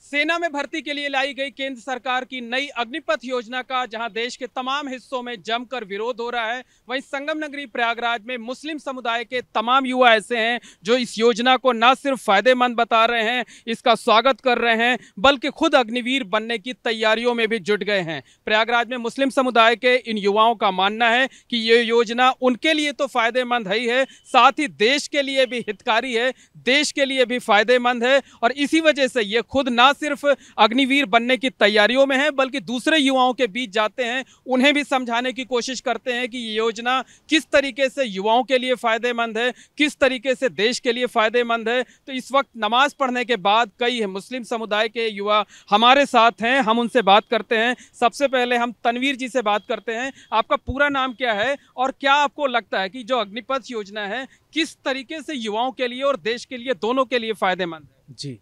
सेना में भर्ती के लिए लाई गई केंद्र सरकार की नई अग्निपथ योजना का जहां देश के तमाम हिस्सों में जमकर विरोध हो रहा है, वहीं संगम नगरी प्रयागराज में मुस्लिम समुदाय के तमाम युवा ऐसे हैं जो इस योजना को न सिर्फ फायदेमंद बता रहे हैं, इसका स्वागत कर रहे हैं, बल्कि खुद अग्निवीर बनने की तैयारियों में भी जुट गए हैं। प्रयागराज में मुस्लिम समुदाय के इन युवाओं का मानना है कि ये योजना उनके लिए तो फायदेमंद ही है, साथ ही देश के लिए भी हितकारी है, देश के लिए भी फायदेमंद है। और इसी वजह से ये खुद ना सिर्फ अग्निवीर बनने की तैयारियों में है, बल्कि दूसरे युवाओं के बीच जाते हैं, उन्हें भी समझाने की कोशिश करते हैं कि ये योजना किस तरीके से युवाओं के लिए फायदेमंद है, किस तरीके से देश के लिए फायदेमंद है। तो इस वक्त नमाज पढ़ने के बाद कई मुस्लिम समुदाय के युवा हमारे साथ हैं, हम उनसे बात करते हैं। सबसे पहले हम तनवीर जी से बात करते हैं। आपका पूरा नाम क्या है और क्या आपको लगता है कि जो अग्निपथ योजना है किस तरीके से युवाओं के लिए और देश के लिए, दोनों के लिए फायदेमंद है? जी,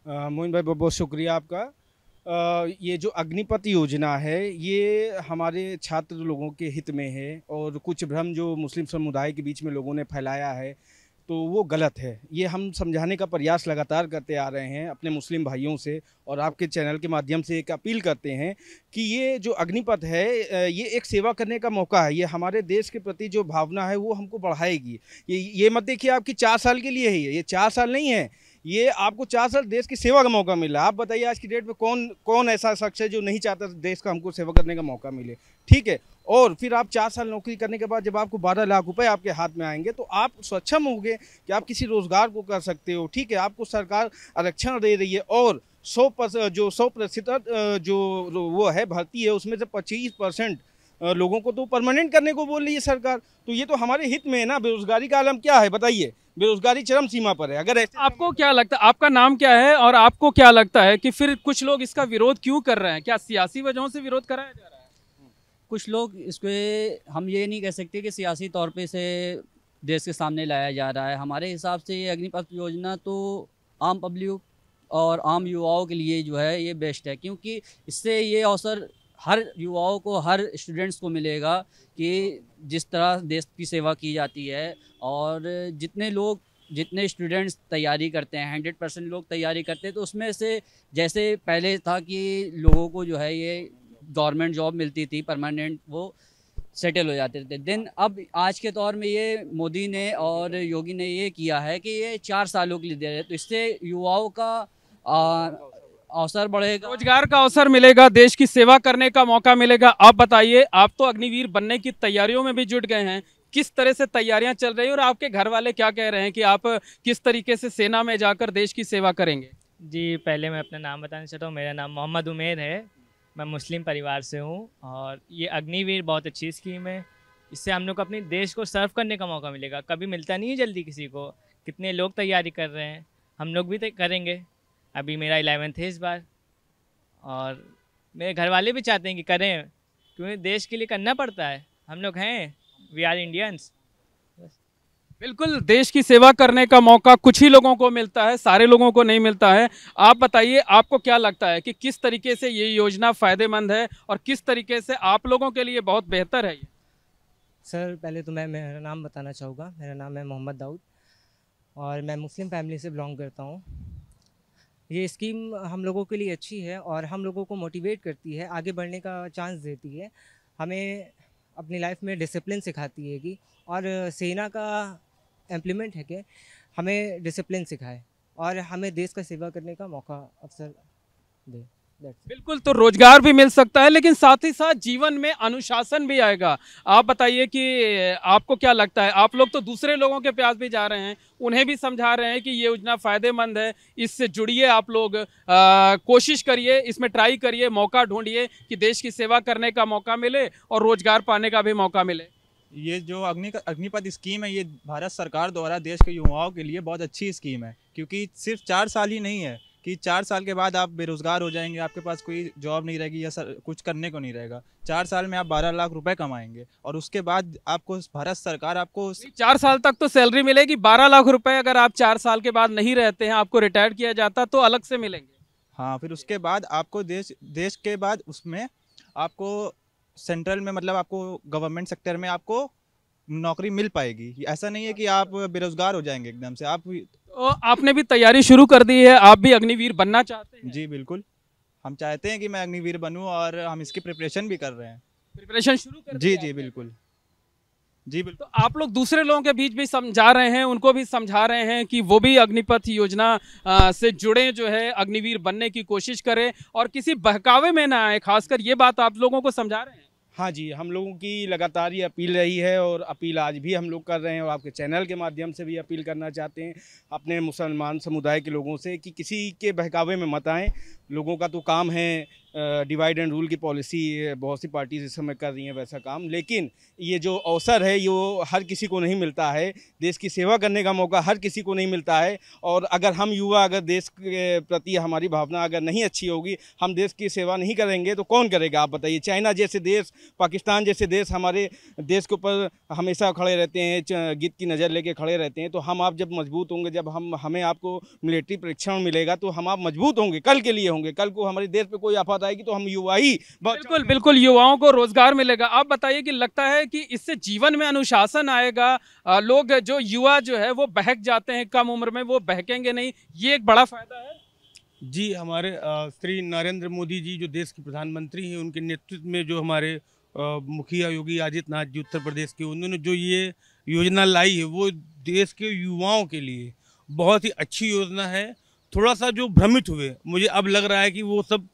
मोइन भाई बहुत बहुत शुक्रिया आपका। ये जो अग्निपथ योजना है ये हमारे छात्र लोगों के हित में है, और कुछ भ्रम जो मुस्लिम समुदाय के बीच में लोगों ने फैलाया है तो वो गलत है। ये हम समझाने का प्रयास लगातार करते आ रहे हैं अपने मुस्लिम भाइयों से, और आपके चैनल के माध्यम से एक अपील करते हैं कि ये जो अग्निपथ है ये एक सेवा करने का मौका है। ये हमारे देश के प्रति जो भावना है वो हमको बढ़ाएगी। ये मत देखिए आपकी 4 साल के लिए है, ये 4 साल नहीं है, ये आपको 4 साल देश की सेवा का मौका मिला। आप बताइए आज की डेट में कौन कौन ऐसा शख्स है जो नहीं चाहता देश का हमको सेवा करने का मौका मिले, ठीक है। और फिर आप 4 साल नौकरी करने के बाद जब आपको 12 लाख रुपए आपके हाथ में आएंगे तो आप सक्षम होंगे कि आप किसी रोजगार को कर सकते हो, ठीक है। आपको सरकार आरक्षण दे रही है, और 100% जो वो है भर्ती है उसमें से 25% लोगों को तो परमानेंट करने को बोल रही है सरकार। तो ये तो हमारे हित में है ना। बेरोजगारी का आलम क्या है बताइए, बेरोजगारी चरम सीमा पर है। अगर ऐसे आपको क्या लगता है, आपका नाम क्या है और आपको क्या लगता है कि फिर कुछ लोग इसका विरोध क्यों कर रहे हैं? क्या सियासी वजहों से विरोध कराया जा रहा है? कुछ लोग इसको हम ये नहीं कह सकते कि सियासी तौर पे से देश के सामने लाया जा रहा है। हमारे हिसाब से ये अग्निपथ योजना तो आम पब्लिक और आम युवाओं के लिए जो है ये बेस्ट है, क्योंकि इससे ये अवसर हर युवाओं को, हर स्टूडेंट्स को मिलेगा कि जिस तरह देश की सेवा की जाती है। और जितने स्टूडेंट्स तैयारी करते हैं, 100% लोग तैयारी करते हैं, तो उसमें से जैसे पहले था कि लोगों को जो है ये गवर्नमेंट जॉब मिलती थी परमानेंट, वो सेटल हो जाते थे। देन अब आज के दौर में ये मोदी ने और योगी ने ये किया है कि ये 4 सालों के लिए दे रहे हैं, तो इससे युवाओं का अवसर बढ़ेगा, रोजगार का अवसर मिलेगा, देश की सेवा करने का मौका मिलेगा। आप बताइए, आप तो अग्निवीर बनने की तैयारियों में भी जुट गए हैं, किस तरह से तैयारियां चल रही हैं और आपके घर वाले क्या कह रहे हैं कि आप किस तरीके से सेना में जाकर देश की सेवा करेंगे? जी, पहले मैं अपना नाम बताना चाहता हूँ। मेरा नाम मोहम्मद उमेर है, मैं मुस्लिम परिवार से हूँ। और ये अग्निवीर बहुत अच्छी स्कीम है, इससे हम लोग को अपने देश को सर्व करने का मौका मिलेगा। कभी मिलता नहीं है जल्दी किसी को। कितने लोग तैयारी कर रहे हैं, हम लोग भी करेंगे। अभी मेरा 11th है इस बार, और मेरे घर वाले भी चाहते हैं कि करें, क्योंकि देश के लिए करना पड़ता है। हम लोग हैं, वी आर इंडियंस। बिल्कुल, देश की सेवा करने का मौका कुछ ही लोगों को मिलता है, सारे लोगों को नहीं मिलता है। आप बताइए, आपको क्या लगता है कि किस तरीके से ये योजना फ़ायदेमंद है और किस तरीके से आप लोगों के लिए बहुत बेहतर है ये? सर पहले तो मैं मेरा नाम बताना चाहूँगा। मेरा नाम है मोहम्मद दाऊद और मैं मुस्लिम फैमिली से बिलोंग करता हूँ। ये स्कीम हम लोगों के लिए अच्छी है और हम लोगों को मोटिवेट करती है, आगे बढ़ने का चांस देती है, हमें अपनी लाइफ में डिसिप्लिन सिखाती है कि, और सेना का इम्प्लीमेंट है कि हमें डिसिप्लिन सिखाए और हमें देश का सेवा करने का मौका अवसर दे। बिल्कुल, तो रोजगार भी मिल सकता है, लेकिन साथ ही साथ जीवन में अनुशासन भी आएगा। आप बताइए कि आपको क्या लगता है? आप लोग तो दूसरे लोगों के पास भी जा रहे हैं, उन्हें भी समझा रहे हैं कि ये योजना फ़ायदेमंद है, इससे जुड़िए आप लोग, कोशिश करिए, इसमें ट्राई करिए, मौका ढूंढिए कि देश की सेवा करने का मौका मिले और रोजगार पाने का भी मौका मिले। ये जो अग्निपथ स्कीम है, ये भारत सरकार द्वारा देश के युवाओं के लिए बहुत अच्छी स्कीम है, क्योंकि सिर्फ 4 साल ही नहीं है कि 4 साल के बाद आप बेरोजगार हो जाएंगे, आपके पास कोई जॉब नहीं रहेगी या कुछ करने को नहीं रहेगा। 4 साल में आप 12 लाख रुपए कमाएंगे और उसके बाद आपको भारत सरकार आपको 4 साल तक तो सैलरी मिलेगी। 12 लाख रुपए अगर आप 4 साल के बाद नहीं रहते हैं, आपको रिटायर किया जाता तो अलग से मिलेंगे। हाँ, फिर उसके बाद आपको देश के बाद उसमें आपको सेंट्रल में, मतलब आपको गवर्नमेंट सेक्टर में आपको नौकरी मिल पाएगी। ऐसा नहीं है कि आप बेरोजगार हो जाएंगे एकदम से। आप तो आपने भी तैयारी शुरू कर दी है, आप भी अग्निवीर बनना चाहते हैं? जी बिल्कुल, हम चाहते हैं कि मैं अग्निवीर बनूं और हम इसकी प्रिपरेशन भी कर रहे हैं। प्रिपरेशन शुरू कर दी जी है जी आपने? बिल्कुल, जी बिल्कुल। तो आप लोग दूसरे लोगों के बीच भी समझा रहे हैं, उनको भी समझा रहे हैं कि वो भी अग्निपथ योजना से जुड़े, जो है अग्निवीर बनने की कोशिश करें और किसी बहकावे में ना आए, खासकर ये बात आप लोगों को समझा रहे हैं? हाँ जी, हम लोगों की लगातार ये अपील रही है और अपील आज भी हम लोग कर रहे हैं और आपके चैनल के माध्यम से भी अपील करना चाहते हैं अपने मुसलमान समुदाय के लोगों से कि किसी के बहकावे में मत आएँ। लोगों का तो काम है डिवाइड एंड रूल की पॉलिसी बहुत सी पार्टीज इस समय कर रही हैं वैसा काम, लेकिन ये जो अवसर है ये हर किसी को नहीं मिलता है। देश की सेवा करने का मौका हर किसी को नहीं मिलता है और अगर हम युवा, अगर देश के प्रति हमारी भावना अगर नहीं अच्छी होगी, हम देश की सेवा नहीं करेंगे तो कौन करेगा आप बताइए। चाइना जैसे देश, पाकिस्तान जैसे देश हमारे देश के ऊपर हमेशा खड़े रहते हैं, गिद्ध की नज़र लेके खड़े रहते हैं। तो हम आप जब मजबूत होंगे, जब हमें आपको मिलिट्री प्रशिक्षण मिलेगा तो हम आप मजबूत होंगे, कल के लिए होंगे। कल को हमारे देश पे कोई आफत आएगी तो हम युवा ही बिल्कुल बिल्कुल, युवाओं को रोजगार मिलेगा। आप बताइए कि लगता है कि इससे जीवन में अनुशासन आएगा, लोग जो युवा जो है वो बहक जाते हैं कम उम्र में, वो बहकेंगे नहीं, ये एक बड़ा फायदा है। जी, हमारे श्री नरेंद्र मोदी जी जो देश के प्रधानमंत्री हैं, उनके नेतृत्व में जो हमारे मुखिया योगी आदित्यनाथ जी उत्तर प्रदेश के, उन्होंने जो ये योजना लाई है वो देश के युवाओं के लिए बहुत ही अच्छी योजना है। थोड़ा सा जो भ्रमित हुए, मुझे अब लग रहा है कि वो सब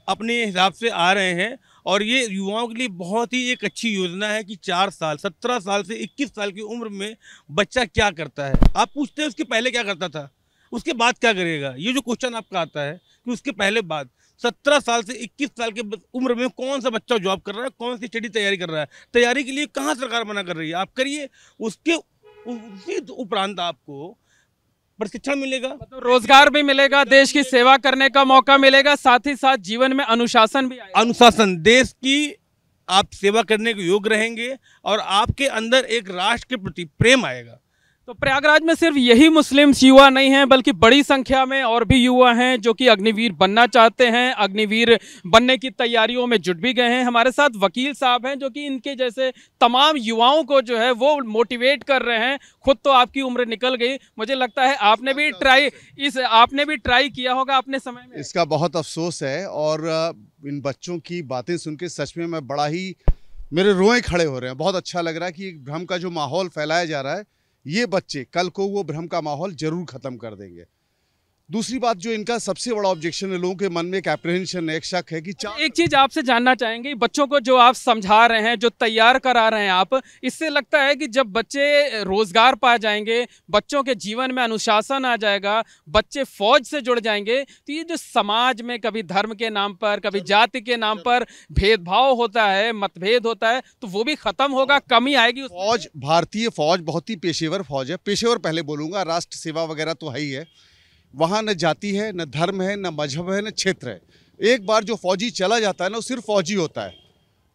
अपने हिसाब से आ रहे हैं और ये युवाओं के लिए बहुत ही एक अच्छी योजना है कि 4 साल 17 साल से 21 साल की उम्र में बच्चा क्या करता है। आप पूछते हैं उसके पहले क्या करता था, उसके बाद क्या करेगा, ये जो क्वेश्चन आपका आता है कि उसके पहले बाद 17 साल से 21 साल के उम्र में कौन सा बच्चा जॉब कर रहा है, कौन सी स्टडी तैयारी कर रहा है। तैयारी के लिए कहाँ सरकार मना कर रही है, आप करिए, उसी उपरांत आपको प्रशिक्षण मिलेगा, मतलब रोजगार भी मिलेगा, देश की सेवा करने का मौका मिलेगा, साथ ही साथ जीवन में अनुशासन भी आएगा। अनुशासन, देश की आप सेवा करने के योग्य रहेंगे और आपके अंदर एक राष्ट्र के प्रति प्रेम आएगा। तो प्रयागराज में सिर्फ यही मुस्लिम युवा नहीं हैं, बल्कि बड़ी संख्या में और भी युवा हैं जो कि अग्निवीर बनना चाहते हैं, अग्निवीर बनने की तैयारियों में जुट भी गए हैं। हमारे साथ वकील साहब हैं जो कि इनके जैसे तमाम युवाओं को जो है वो मोटिवेट कर रहे हैं। खुद तो आपकी उम्र निकल गई, मुझे लगता है आपने भी ट्राई किया होगा अपने समय में। इसका बहुत अफसोस है और इन बच्चों की बातें सुन के सच में मैं बड़ा ही, मेरे रोए खड़े हो रहे हैं। बहुत अच्छा लग रहा है कि एक भ्रम का जो माहौल फैलाया जा रहा है, ये बच्चे कल को वो भ्रम का माहौल जरूर खत्म कर देंगे। दूसरी बात जो इनका सबसे बड़ा ऑब्जेक्शन है, लोगों के मन में एक एप्रीहेंशन है, एक शक है कि एक चीज आपसे जानना चाहेंगे, बच्चों को जो आप समझा रहे हैं, जो तैयार करा रहे हैं आप, इससे लगता है कि जब बच्चे रोजगार पा जाएंगे, बच्चों के जीवन में अनुशासन आ जाएगा, बच्चे फौज से जुड़ जाएंगे, तो ये जो समाज में कभी धर्म के नाम पर, कभी जाति के नाम पर भेदभाव होता है, मतभेद होता है, तो वो भी खत्म होगा, कमी आएगी उसमें। फौज, भारतीय फौज बहुत ही पेशेवर फौज है। पेशेवर पहले बोलूँगा, राष्ट्र सेवा वगैरह तो है ही है। वहाँ न जाति है, न धर्म है, न मजहब है, न क्षेत्र है। एक बार जो फौजी चला जाता है ना, वो सिर्फ फौजी होता है।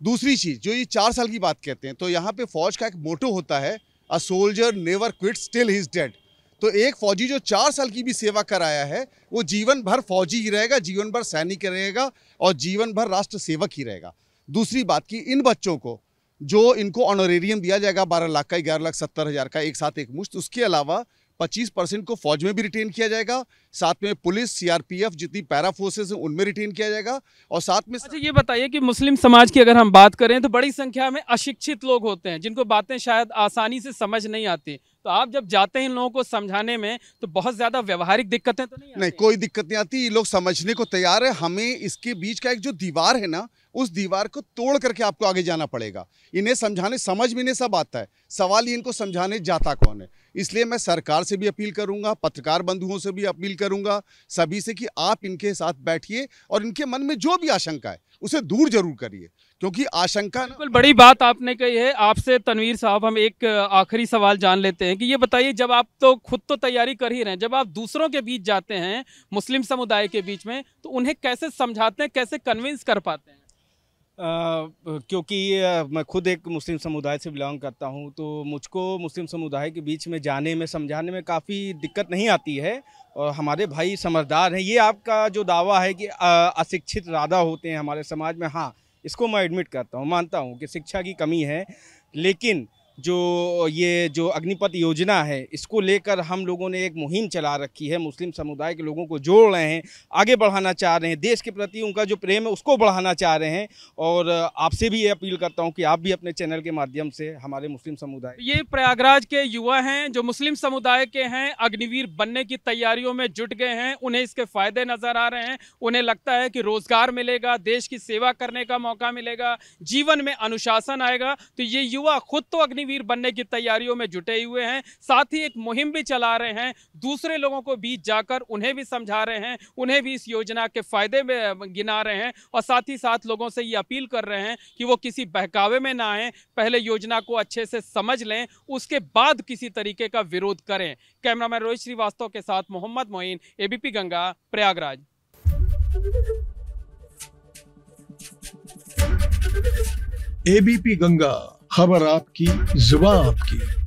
दूसरी चीज़ जो ये 4 साल की बात कहते हैं, तो यहाँ पे फौज का एक मोटो होता है, a soldier never quits till he is dead. तो एक फौजी जो 4 साल की भी सेवा कराया है, वो जीवन भर फौजी ही रहेगा, जीवन भर सैनिक रहेगा और जीवन भर राष्ट्र सेवक ही रहेगा। दूसरी बात कि इन बच्चों को जो इनको ऑनरेरियम दिया जाएगा 12 लाख का, 11,70,000 का एक साथ एक मुश्त, उसके अलावा 25% को फौज में भी रिटेन किया जाएगा, साथ में पुलिस, सीआरपीएफ जितनी पैरा फोर्सेस हैं उनमें रिटेन किया जाएगा और साथ में। अच्छा, ये बताइए कि मुस्लिम समाज की अगर हम बात करें तो बड़ी संख्या में अशिक्षित लोग होते हैं जिनको बातें शायद आसानी से समझ नहीं आती, तो आप जब जाते हैं इन लोगों को समझाने में तो बहुत ज्यादा व्यवहारिक दिक्कतें तो नहीं आती? नहीं, कोई दिक्कत नहीं आती, ये लोग समझने को तैयार है। हमें इसके बीच का एक जो दीवार है ना, उस दीवार को तोड़ करके आपको आगे जाना पड़ेगा। इन्हें समझाने, समझ में इन्हें सब आता है, सवाल ही इनको समझाने जाता कौन है। इसलिए मैं सरकार से भी अपील करूंगा, पत्रकार बंधुओं से भी अपील करूंगा, सभी से कि आप इनके साथ बैठिए और इनके मन में जो भी आशंका है उसे दूर जरूर करिए, क्योंकि आशंका। बिल्कुल बड़ी बात आपने कही है। आपसे तनवीर साहब हम एक आखिरी सवाल जान लेते हैं कि ये बताइए, जब आप तो खुद तो तैयारी कर ही रहे हैं, जब आप दूसरों के बीच जाते हैं, मुस्लिम समुदाय के बीच में, तो उन्हें कैसे समझाते हैं, कैसे कन्विंस कर पाते हैं? क्योंकि मैं खुद एक मुस्लिम समुदाय से बिलोंग करता हूं, तो मुझको मुस्लिम समुदाय के बीच में जाने में, समझाने में काफ़ी दिक्कत नहीं आती है और हमारे भाई समझदार हैं। ये आपका जो दावा है कि अशिक्षित ज़्यादा होते हैं हमारे समाज में, हाँ, इसको मैं एडमिट करता हूँ, मानता हूँ कि शिक्षा की कमी है, लेकिन जो ये जो अग्निपथ योजना है, इसको लेकर हम लोगों ने एक मुहिम चला रखी है। मुस्लिम समुदाय के लोगों को जोड़ रहे हैं, आगे बढ़ाना चाह रहे हैं, देश के प्रति उनका जो प्रेम है उसको बढ़ाना चाह रहे हैं। और आपसे भी ये अपील करता हूं कि आप भी अपने चैनल के माध्यम से हमारे मुस्लिम समुदाय, ये प्रयागराज के युवा हैं जो मुस्लिम समुदाय के हैं, अग्निवीर बनने की तैयारियों में जुट गए हैं। उन्हें इसके फायदे नजर आ रहे हैं। उन्हें लगता है कि रोजगार मिलेगा, देश की सेवा करने का मौका मिलेगा, जीवन में अनुशासन आएगा। तो ये युवा खुद तो अग्निवीर बनने की तैयारियों में जुटे हुए हैं, साथ ही एक मुहिम भी चला रहे हैं। दूसरे लोगों को बीच जाकर उन्हें भी समझा रहे हैं, उन्हें भी इस योजना के फायदे में गिना रहे हैं। और साथ ही साथ लोगों से ये अपील कर रहे हैं कि वो किसी बहकावे में ना आए, पहले योजना को अच्छे से समझ लें, उसके बाद किसी तरीके का विरोध करें। कैमरामैन रोहित श्रीवास्तव के साथ मोहम्मद मोइन, एबीपी गंगा, प्रयागराज। एबीपी गंगा, खबर आपकी, जुबान आपकी।